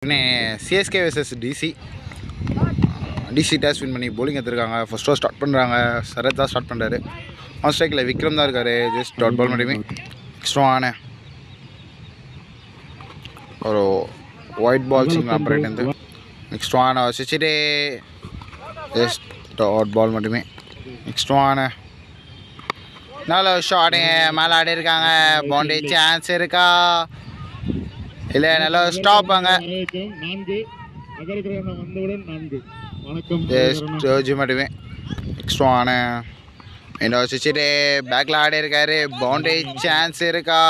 CSK vs DC toss win பண்ணி bowling எடுத்துருக்காங்க. First over start பண்ணுறாங்க. சரத் தான் ஸ்டார்ட் பண்ணுறாரு. ஆன் ஸ்ட்ரைக்கில் விக்ரம் தான் இருக்கார். ஜஸ்ட் டாட் பால் மட்டுமே. ஸ்ட்ராங்கான ஒரு ஒயிட் பால் சிங்கிள் ஆப்பரேட் வந்து ஸ்ட்ராங்கான வச்சுட்டு ஜஸ்ட் டாட் பால் மட்டுமே. ஸ்ட்ராங்கான நல்ல ஷாட்டுங்க மேலே ஆடி இருக்காங்க. பவுண்டரி சான்ஸ் இருக்கா இல்லை? நல்லா ஸ்டாப்பாங்க. ஜோஜி மட்டுமே ஸ்ட்ராங்கான வச்சுட்டு பேக்கில் ஆடி இருக்காரு. பவுண்டரி சான்ஸ் இருக்கா?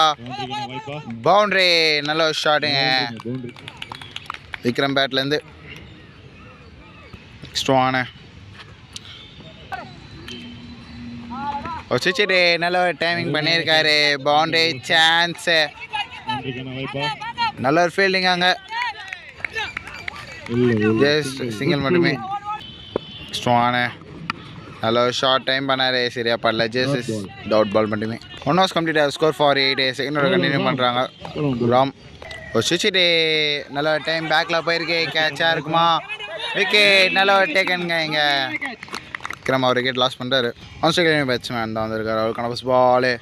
பவுண்டரி நல்ல ஷாட்டுங்க விக்ரம் பேட்லேருந்து. ஸ்ட்ராங்கான வச்சுட்டு நல்ல ஒரு டைமிங் பண்ணியிருக்காரு. பவுண்டரி சான்ஸு நல்ல ஒரு ஃபீல்டிங் அங்கே. ஜஸ்ட் சிங்கிள் மட்டுமே. ஸ்ட்ராங்கான நல்ல ஒரு ஷார்ட் டைம் பண்ணார். சரியா படல. ஜஸ்ட் டவுட் பால் மட்டுமே. One hours complete score for 8. Second continue பண்ணுறாங்க. ராம் வச்சுட்டு நல்ல ஒரு டைம் பேக்கில் போயிருக்கு. கேட்சாக இருக்குமா? விக்கெட் நல்ல ஒரு டேக்கனுங்க. இங்கே விக்ரம் அவர் விக்கெட் லாஸ் பண்ணுறாரு. ஆன் ஸ்ட்ரைக் பேட்ஸ்மேன் தான் வந்திருக்காரு. அவருக்கான ஃபஸ்ட் பாலு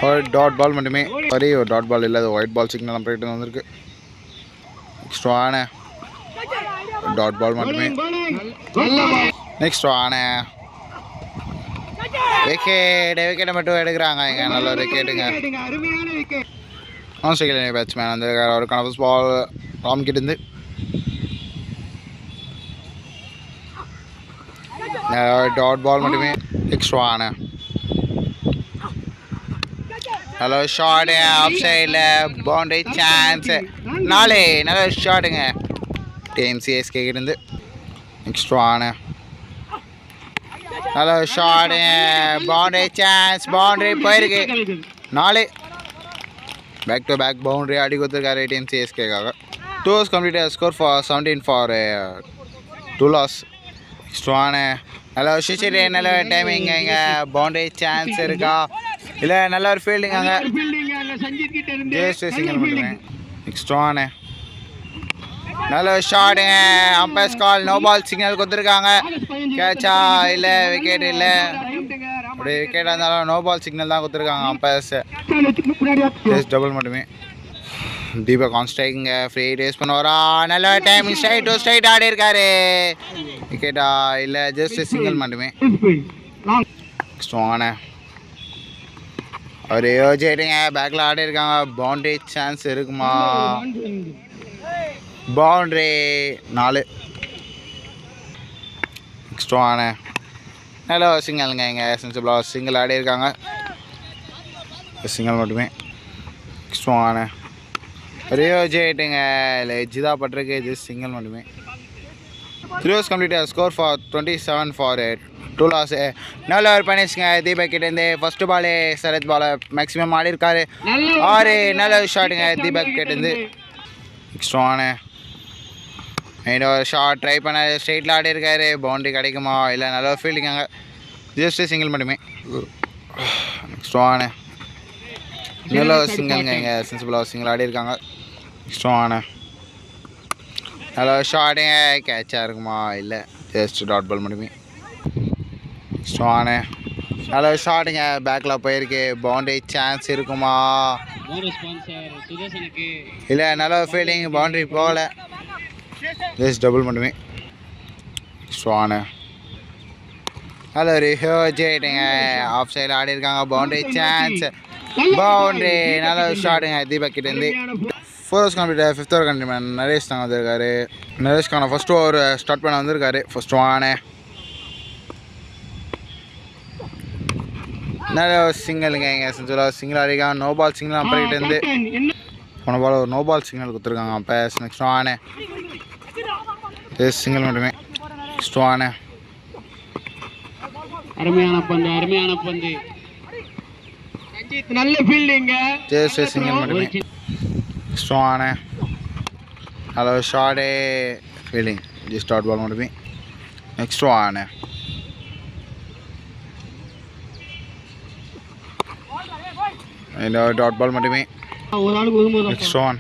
ஒரு டாட் பால் மட்டுமே. சாரி, ஒரு டாட் பால் இல்லை, அது ஒயிட் பால் சிக்னல் போயிட்டு வந்திருக்கு. ஸ்ட்ராங்கான டாட் பால் மட்டுமே. நெக்ஸ்ட் ஸ்ட்ராங்கான விக்கெட்டை மட்டும் எடுக்கிறாங்க. இங்கே நல்ல ஒரு விக்கெட்டுங்க. ஆன் ஸ்ட்ரைக்கில் பேட்ஸ்மேன் வந்திருக்காரு. அவருக்கான ஃபஸ்ட் பால் ராம் கிட்ட இருந்து டாட் பால் மட்டுமே. ஸ்ட்ராங்கான ஹலோ ஷார்ட் ஆஃப் சைடில் பவுண்டரி சான்ஸ். நல்ல ஷாட்டுங்க டீம் சிஎஸ்கே இருந்து. ஸ்ட்ராங்கான நல்ல ஷார்ட் பவுண்டரி சான்ஸ். பவுண்டரி போயிருக்கு. 4 பேக் டு பேக் பவுண்டரி அடி கொடுத்துருக்காரு டீம் சிஎஸ்கேக்காக. 2 hours complete score for 17 for 2 loss. ஸ்ட்ராங்கான நல்ல ஷிச்சிட்டு நல்ல டைமிங். இங்கே பவுண்டரி சான்ஸ் இருக்கா இல்லை? நல்ல ஒரு ஃபீல்டிங் அங்கே. ஜஸ்ட் சிங்கிள் மட்டுமே. ஸ்ட்ராங்கான நல்ல ஷாட்டுங்க. Umpires call no ball signal கொடுத்துருக்காங்க. கேட்சா இல்லை? விக்கெட் இல்லை. அப்படி விக்கெட்டாக இருந்தாலும் நோ பால் சிக்னல் தான் கொடுத்துருக்காங்க அம்பையர்ஸ். ஜஸ்ட் டபுள் மட்டுமே. தீபக் ஆன் ஸ்ட்ரைக்குங்க. ஃப்ரீ ரேஸ் பண்ணுவாரா? நல்ல டைமிங். ஸ்ட்ரைட் ஆடி இருக்காரு. விக்கெட்டா இல்லை? ஜஸ்ட் சிங்கிள் மட்டுமே. ஸ்ட்ராங்கான அவர் யோசிச்சுட்டுங்க பேக்கில் ஆடி இருக்காங்க. பவுண்டரி சான்ஸ் இருக்குமா? பவுண்டரி 4. ஸ்ட்ராங்கான நல்ல சிங்கிள்ங்க. இங்கே சென்சிபிளாக சிங்கிள் ஆடி இருக்காங்க. சிங்கிள் மட்டுமே. ஸ்ட்ராங்கான யோசிச்சுட்டுங்க இல்லை எஜ்ஜு தான் பட்டிருக்கு. ஜஸ்ட் சிங்கிள் மட்டுமே. 3 hours complete score for 27 for 2 loss. நல்ல ஒரு பனிஷ்ங்க தீபக் கிட்டேருந்து. ஃபஸ்ட்டு பாலு சரத் பாலை மேக்ஸிமம் ஆடி இருக்காரு. 6 நல்ல ஷாட்டுங்க தீபக் கிட்டேருந்து. ஸ்ட்ராங்கான இன்னொரு ஷார்ட் ட்ரை பண்ண ஸ்ட்ரெயிட்டில் ஆடி இருக்காரு. பவுண்டரி கிடைக்குமா இல்லை? நல்ல ஃபீல்டிங் அங்கே. ஜஸ்ட் சிங்கிள் மட்டுமே. ஸ்ட்ராங்கான நல்ல சிங்கிள்ங்க. இங்கே சென்சிபிளாக சிங்கிள் ஆடி இருக்காங்க. ஸ்ட்ராங்கான நல்ல ஷாட்டுங்க. கேட்சாக இருக்குமா இல்லை? ஜஸ்ட் டாட் பால் மட்டுமே. ஸ்ட்ராங்கான நல்ல ஷாட்டுங்க பேக்கில் போயிருக்கு. பவுண்டரி சான்ஸ் இருக்குமா இல்லை? நல்ல ஃபீல்டிங். பவுண்டரி போகல. ஜஸ்ட் டபுள் மட்டுமே. ஸ்ட்ராங்கான நல்ல ஒரு ஹியூஜிட்டுங்க ஆஃப் சைடில் ஆடி இருக்காங்க. Boundary chance. பவுண்டரி நல்ல ஷாட்டுங்க தீபக் கிட்டேருந்து. 4 hours complete 5th over continue. Naresh தாங்க வந்திருக்காரு. நரேஷ்கான ஃபஸ்ட் ஓவர் ஸ்டார்ட் பண்ண வந்திருக்காரு. ஃபஸ்ட் வானே நல்ல சிங்கிளுங்க. இங்கே சிங்கிள் அடிக்காங்க. நோ பால் சிங்கிள் அப்புறக்கிட்டேருந்து போன பால் ஒரு நோ பால் சிக்னல் கொடுத்துருக்காங்க அப்போ. நெக்ஸ்ட் வானே சிங்கிள் மட்டுமே. நெக்ஸ்ட் வானே அருமையான பந்து நல்ல ஃபீல்டிங். சிங்கிள் மட்டுமே. ஸ்ட்ராங்கான ஹலோ ஷார்டே ஃபீல்டிங். ஜஸ்ட் டாட் பால் மட்டுமே. நெக்ஸ்ட் வானே டாட் பால் மட்டுமே. நெக்ஸ்ட் ஒன்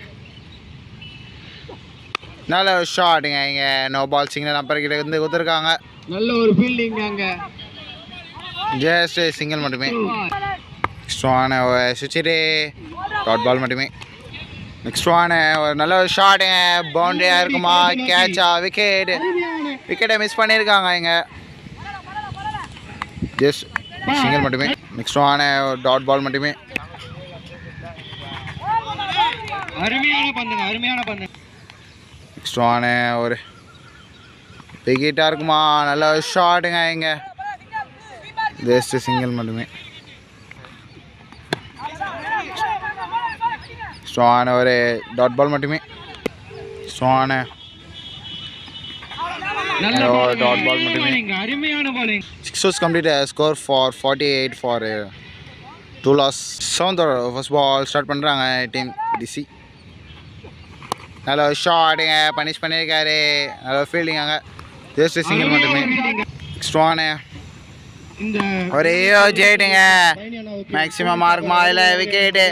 நல்ல ஒரு ஷாட்டுங்க இங்கே நோ பால் சிக்னல் அம்பர் கிட்ட இருந்து கொடுத்துருக்காங்க. நல்ல ஒரு ஃபீல்டிங் அங்க. ஜஸ்ட் சிங்கிள் மட்டுமே. நெக்ஸ்ட் ஒன் சுவிட்சிட்டு டாட் பால் மட்டுமே. நெக்ஸ்ட் ஒன் ஒரு நல்ல ஒரு ஷாட்டுங்க பவுண்டரியாக இருக்குமா கேட்சா விக்கெட்டை மிஸ் பண்ணியிருக்காங்க இங்கே. ஜஸ்ட் சிங்கிள் மட்டுமே. நெக்ஸ்ட் ஒன் டாட் பால் மட்டுமே. அருமையான பந்துங்க, அருமையான பந்து. நெக்ஸ்ட் ஒன் ஒரு விக்கெட்டாக இருக்குமா நல்ல ஒரு ஷாட்டுங்க இங்கே. ஜஸ்ட் சிங்கிள் மட்டுமே. ஸ்டான் ஒரு டாட் பால் மட்டுமே. ஸ்டான் டாட் பால் மட்டுமே. அருமையான bowling. 6 overs complete score for 48 for 2 loss. 7th over first ball start பண்ணுறாங்க டீம் டிசி. நல்ல ஒரு ஷாட்டுங்க பனிஷ் பண்ணியிருக்காரு. நல்ல ஒரு ஃபீல்டிங் அங்கே. ஜஸ்ட் சிங்கிள் மட்டுமே. ஸ்டான் ஒரு ஜெயிட்டுங்க மேக்ஸிமம் மார்க்குமா அதில் விக்கெட்டு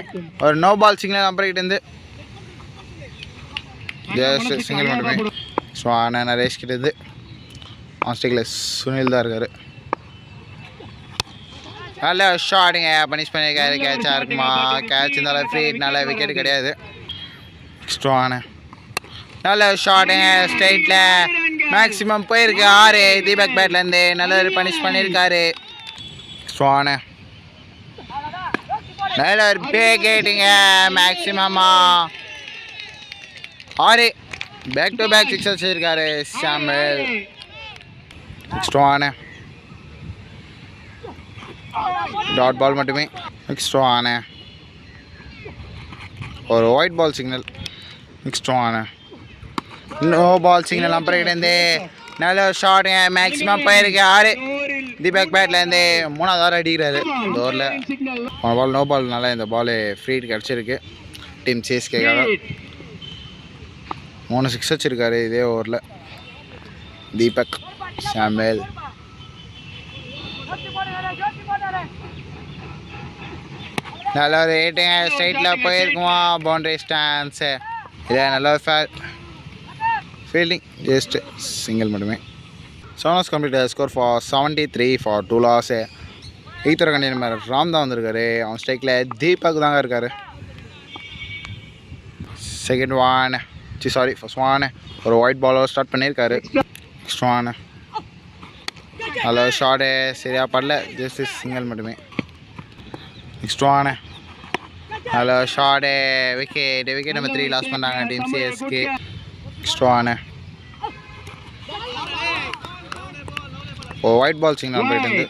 ஒரு நோ பால் சிங்கிள் அப்புறம் ஜஸ்ட் சிங்கிள் மட்டுமே. ஸோ ஆனால் நரேஷ் கிட்டேருந்து ஆஸ்ட்ரேலியா சுனில் தான் இருக்கார். நல்ல ஷாட்டுங்க பனிஷ் பண்ணியிருக்காரு. கேட்சாக இருக்குமா கேட்ச் இருந்தாலும் ஃப்ரீட்னால விக்கெட்டு கிடையாது. ஸ்ட்ரான நல்ல ஷாட்டுங்க ஸ்ட்ரைட்டில் மேக்ஸிமம் போயிருக்கு 6 தீபக் பேட்லேருந்து நல்ல ஒரு பனிஷ் பண்ணியிருக்காரு. ஸ்ட்ரான நல்ல ஒரு பேக்கேட்டுங்க மேக்ஸிமமா 6 பேக் டு பேக் 6 வச்சிருக்காரு சாமுவேல். ஸ்ட்ரான டாட் பால் மட்டுமே. ஸ்ட்ரான ஒரு ஒயிட் பால் சிக்னல். ஸ்ட்ரான நோ பால் சிக்னல் அப்புறம் நல்ல ஒரு ஷாட்டுங்க மேக்ஸிமம் போயிருக்கு 6 தீபக் பேட்லேருந்து 3வது ஓவர் அடிக்கிறாரு இந்த ஓவரில். பால் நோ பால்னால இந்த பால் ஃப்ரீ கிடச்சிருக்கு டீம் சிஎஸ்கேக்காக. 3 6 வச்சிருக்காரு இதே ஓவரில் தீபக் சாமுவேல். நல்ல ஒரு ரேட்டுங்க ஸ்ட்ரைட்டில் போயிருக்குமா பவுண்டரி ஸ்டான்ஸு. இதே நல்ல ஒரு ஃபீல்டிங் ஜஸ்ட் சிங்கிள் மட்டுமே. 7 overs complete score for 73 for 2 loss. 8th over கண்டிப்பாக ராம் தான் வந்திருக்காரு. அவன் ஸ்ட்ரைக்கில் தீபக் தாங்க இருக்கார். செகண்ட் ஒன் ஃபர்ஸ்ட் ஒன் ஒரு ஒயிட் பாலர் ஸ்டார்ட் பண்ணியிருக்காரு. நெக்ஸ்ட் ஒன் நல்ல ஷாட்டு சரியாக படல ஜஸ்ட் சிங்கிள் மட்டுமே. நெக்ஸ்ட் ஒன் நல்ல ஷாட்டு விக்கெட் நம்பர் 3 லாஸ் பண்ணாங்க டீம் சிஎஸ்கே. நெக்ஸ்ட் ஒன் ஒரு ஒயிட் பால் சிக்னல் போயிட்டு இருந்து.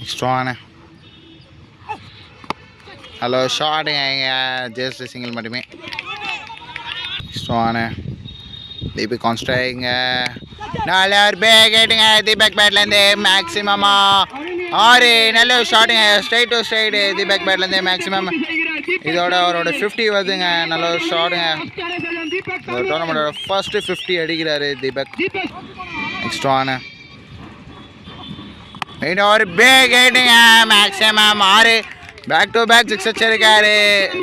நெக்ஸ்ட் ஒன் ஹலோ ஷாட்டுங்க இங்கே ஜஸ்ட் சிங்கிள் மட்டுமே. நெக்ஸ்ட் ஒன் தீபக் கான்ஸ்ட்ரைங்க நல்ல ஒரு பேக்கேட்டுங்க தீபக் பேட்லேருந்து மேக்ஸிமமா 6 நல்ல ஒரு ஷாட்டுங்க ஸ்ட்ரைட் டு ஸ்ட்ரைட் தீபக் பேட்லேருந்து மேக்ஸிமம். இதோட அவரோட 50 வருதுங்க. நல்ல ஒரு ஷாட்டுங்க டோர்னமெண்டோட ஃபர்ஸ்ட் 50 அடிக்கிறாரு தீபக். நெக்ஸ்ட் ஒன் இன்னொரு பேக்கேட்டுங்க மேக்ஸிமம் 6 பேக் டு பேக் 6 வச்சிருக்காரு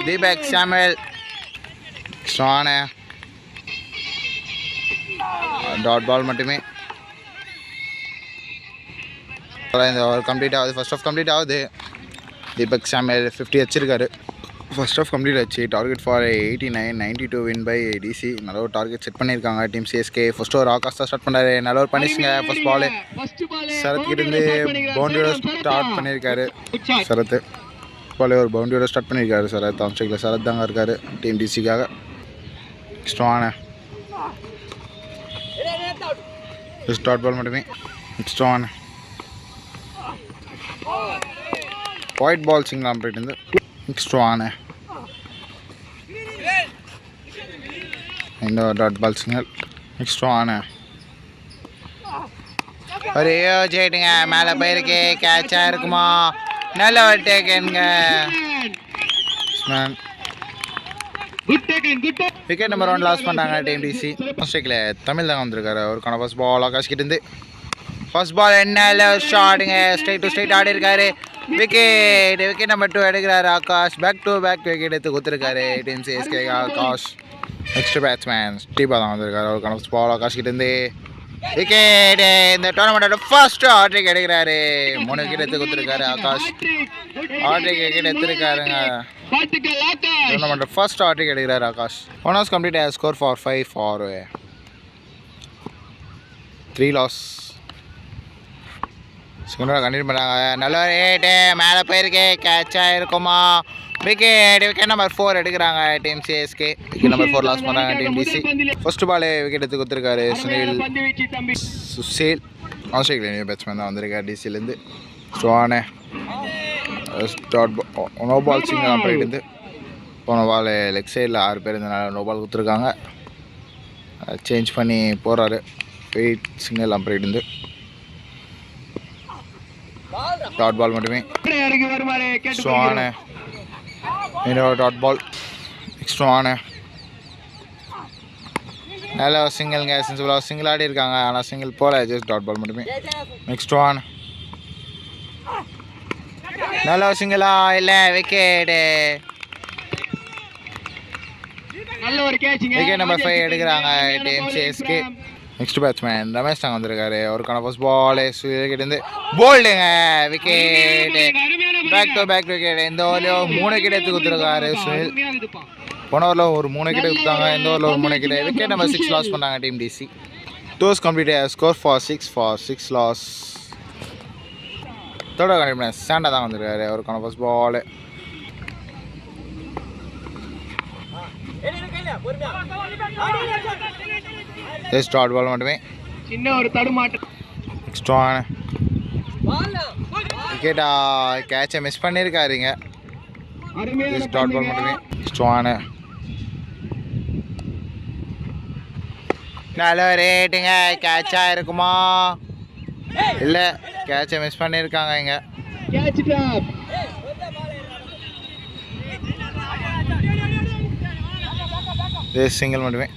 தீபக் சாமுவேல். ஸ்ட்ரான டாட் பால் மட்டுமே. இந்த ஓவர் கம்ப்ளீட் ஆகுது. ஃபர்ஸ்ட் ஆஃப் கம்ப்ளீட் ஆகுது. தீபக் சாமுவேல் 50 வச்சிருக்காரு. ஃபர்ஸ்ட் ஆஃப் கம்ப்ளீட் ஆச்சு. Target for 89 92 win by DC. நல்ல ஒரு டார்கெட் செட் பண்ணியிருக்காங்க team CSK. First over Akash தான் ஸ்டார்ட் பண்ணாரு. நல்ல ஒரு பனிஷுங்க ஃபர்ஸ்ட் பால் சரத் கிட்டேருந்து பவுண்டரியோட ஸ்டார்ட் பண்ணியிருக்காரு. சரத் பால் ஒரு பவுண்டரியோட ஸ்டார்ட் பண்ணியிருக்காரு சரத். ஆம்ஸ்ட்ரைக்கில் சரத் தாங்க இருக்காரு டீம் டிசிக்காக. ஸ்ட்ரான டாட் பால் மட்டுமே. Next one wide ball single அம்பைட் இருந்து. நெக்ஸ்ட் ஒன் இன்னொரு dot ball single. Next one ஒரு ஜெயிட்டுங்க மேலே போயிருக்கு கேட்சாக இருக்குமா நல்ல ஒரு டேக்கனுங்க. விக்கெட் நம்பர் 1 லாஸ் பண்ணாங்க டீம் டிசி. மிஸ்டேக்கில் தமிழ் தாங்க வந்திருக்காரு. அவருக்கான ஃபர்ஸ்ட் பால் ஆகாஷ் கிட்டேருந்து. ஃபர்ஸ்ட் பால் என்ன ஷாட்டுங்க ஸ்ட்ரைட் டு ஸ்ட்ரைட் ஆடி இருக்காரு. விக்கெட் நம்பர் 2 எடுக்கிறாரு Akash. Back to back wicket எடுத்து கொடுத்துருக்காரு team CSK Akash. Next batsman ஸ்டீபா தான் வந்திருக்காரு. அவருக்கான பால் ஆகாஷ்கிட்டேருந்து விக்கெட். இந்த டோர்னமெண்ட்டோட ஃபர்ஸ்ட் ஆட்ரிக் எடுக்கிறாரு. 3 விக்கெட் எடுத்து கொடுத்துருக்காரு ஆகாஷ். ஆட்ரிக் விக்கெட் எடுத்துருக்காருங்க. டோர்னமெண்ட் ஃபர்ஸ்ட் ஆட்ரிக் எடுக்கிறாரு Akash. One hours complete score for 5 for 3 loss. Continue பண்ணாங்க. நல்ல ஒரு ஹிட்டு மேலே போயிருக்கு. கேட்சாக இருக்குமா? விக்கெட் நம்பர் 4 எடுக்கிறாங்க team CSK. Wicket number 4 loss பண்ணுறாங்க team DC. First ball wicket எடுத்து கொடுத்துருக்காரு சுஷீல். ஆஸ்திரேலியா பேட்ஸ்மேன் தான் வந்திருக்காரு டிசிலேருந்து. ஸ்வானே நோ பால் சிங்கிள் அம்பைட் இருந்து போன பால் லெக் சைடில் 6 பேர் இருந்தனால நோ பால் கொடுத்துருக்காங்க. சேஞ்ச் பண்ணி போகிறாரு. 8 சிங்கிள் அம்பைட் இருந்து டாட் பால் மட்டுமே. ஸ்வானே இன்னொரு டாட் பால். ஸ்வானே நல்ல சிங்கிள்ங்க. சென்சிபிளாக சிங்கிள் ஆடி இருக்காங்க. ஆனால் சிங்கிள் போல ஜஸ்ட் டாட் பால் மட்டுமே. நெக்ஸ்ட் ஒன் நல்ல சிங்கிளா இல்லை விக்கெட்டு. விக்கெட் நம்பர் 5 எடுக்கிறாங்க team CSK. Next batsman Ramesh தாங்க வந்திருக்காரு. அவருக்கான ஃபர்ஸ்ட் பால் விக்கெட் இருந்து போல்டுங்க. Wicket back to wicket. இந்த ஓவர்லையும் 3 விக்கெட் எடுத்து கொடுத்துருக்காரு சுனில். போன ஓவரில் ஒரு 3 விக்கெட் கொடுத்தாங்க. இந்த ஓவரில் ஒரு 3 விக்கெட். விக்கெட் நம்பர் 6 லாஸ் பண்ணாங்க டீம் டிசி. டோஸ் கம்ப்ளீட் ஸ்கோர் ஃபார் 6 லாஸ். தோட கண்டிப்பாக சாண்டா தான் வந்திருக்காரு. அவருக்கான first ball just dot ball மட்டுமே. சின்ன ஒரு தடுமாட்டம். நெக்ஸ்ட் ஒன் விக்கெட்டா கேட்சை மிஸ் பண்ணியிருக்காருங்க. ஜஸ்ட் டாட் பால் மட்டுமே. நெக்ஸ்ட் ஒன் நல்ல ரேட்டுங்க. கேட்சாக இருக்குமா? இல்லை கேட்சை மிஸ் பண்ணியிருக்காங்க இங்கே. சிங்கிள் மட்டுமே.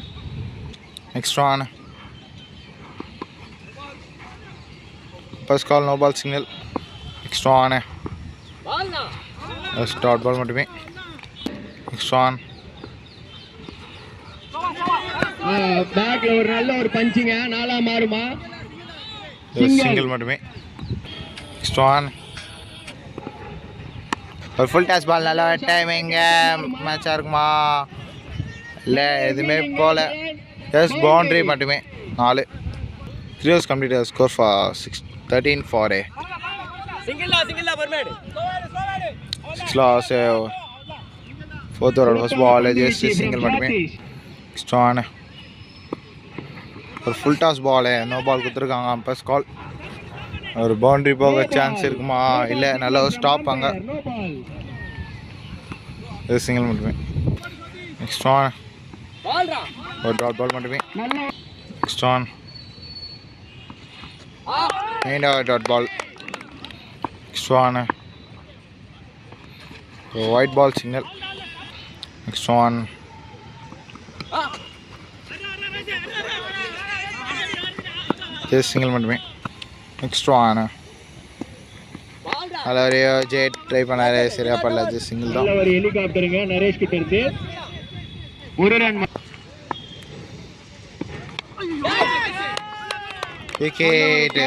நெக்ஸ்ட் ஒன் ஃபர்ஸ்ட் கால் no ball single. Next one dot ball மட்டுமே. நெக்ஸ்ட் ஒன் பேக்ல ஒரு நல்ல ஒரு பஞ்சிங்க. நாலா மாறுமா? சிங்கிள் மட்டுமே. நெக்ஸ்ட் ஒன் ஒரு ஃபுல் டாஸ் பால். நல்ல டைமிங்க. மேட்சாக இருக்குமா? இல்லை எதுவுமே போல. ஜஸ்ட் பவுண்ட்ரி மட்டுமே. 4 3 overs complete score for 13 for 6 loss. 4th over first ball just single மட்டுமே. நெக்ஸ்ட் ஒன் ஒரு full toss ball no ball கொடுத்துருக்காங்க. ஃபர்ஸ்ட் கால் ஒரு பவுண்ட்ரி போக சான்ஸ் இருக்குமா? இல்லை நல்ல ஒரு ஸ்டாப் அங்கே. சிங்கிள் மட்டுமே. நெக்ஸ்ட் ஒன் ஒரு டாட் பால் மட்டுமே. நெக்ஸ்ட் ஒன் மெயின் dot ball. Next one wide ball single. Next one single மட்டுமே. நெக்ஸ்ட் ஒன் அதில் ஜெட் ட்ரை பண்ணாரு. சரியா பண்ணல. ஜஸ்ட் சிங்கிள் தான். ஒரு ஹெலிகாப்டருங்க நரேஷ் கிட்ட இருந்து ஒரு ரன். விக்கெட்.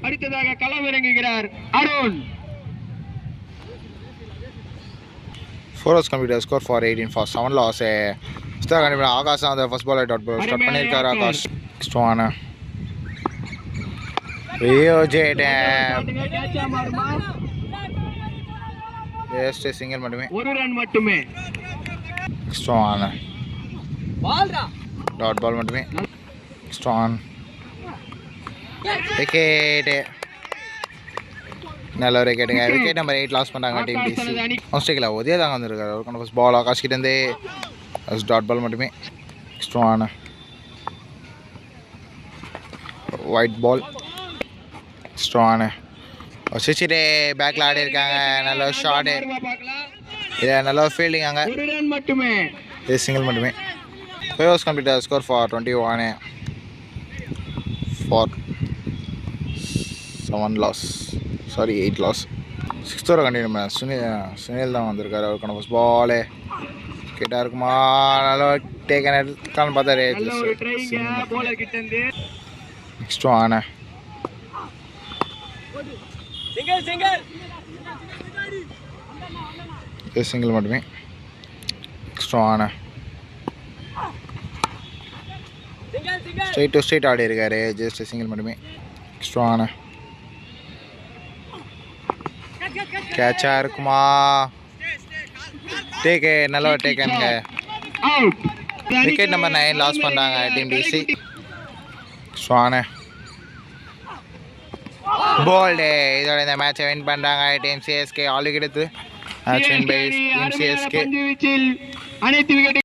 அடுத்ததாக களமிறங்குகிறார் Arun. 4 overs complete score for 18 for 7 loss. கண்டிப்பாக ஆகாஷ் தான் அந்த first ball dot ball start பண்ணியிருக்காரு ஆகாஷ். நெக்ஸ்ட் ஒன் ஜெட் ஜஸ்ட் சிங்கிள் மட்டுமே. ஒரு ரன் மட்டுமே. நெக்ஸ்ட் ஒன் டாட் பால் மட்டுமே. Next one wicket. நல்ல ஒரு விக்கெட்டுங்க. விக்கெட் நம்பர் 8 லாஸ் பண்ணாங்க டீம் டிசி. ஆஸ்திரேலியா உதய தாங்க வந்திருக்காரு. அவருக்கான ஃபர்ஸ்ட் பால் ஆகாஷ் கிட்டேருந்து டாட் பால் மட்டுமே. நெக்ஸ்ட் ஒன் ஒயிட் பால். நெக்ஸ்ட் ஒன் சிச்சிட்டே பேக்கில் ஆடி இருக்காங்க. நல்ல ஒரு ஷாட்டு. இல்லை நல்ல ஒரு ஃபீல்டிங் அங்கே. ஒரு ரன் மட்டுமே. இது சிங்கிள் மட்டுமே. 5 overs complete score for 21 for 7 loss. Sorry 8 loss. 6th over continue பண்ண சுனில் தான் வந்திருக்காரு. அவருக்கான ஃபர்ஸ்ட் பால் கிட்டா இருக்குமா நல்லா டேக்கன் எடுத்தாலும் பார்த்தா நல்ல ஒரு ட்ரைங்க போலர் கிட்ட இருந்து நெக்ஸ்ட் ஆன சிங்கிள் மட்டுமே நெக்ஸ்ட் ஆன ஸ்ட்ரைட் டு ஸ்ட்ரைட் ஆடி இருக்காரு ஜஸ்ட் சிங்கிள் மட்டுமே நெக்ஸ்ட் ஆன கேட்சா இருக்குமா டேக்கு நல்ல ஒரு டேக்கனுங்க அவுட் விக்கெட் நம்பர் 9 லாஸ் பண்ணுறாங்க டீம் டிசி ஸ்வானு போல்டு இதோட இந்த மேட்சை வின் பண்ணுறாங்க டீம் சிஎஸ்கே ஆல் விக்கெட் எடுத்து match win by team CSK அனைத்து விக்கெட்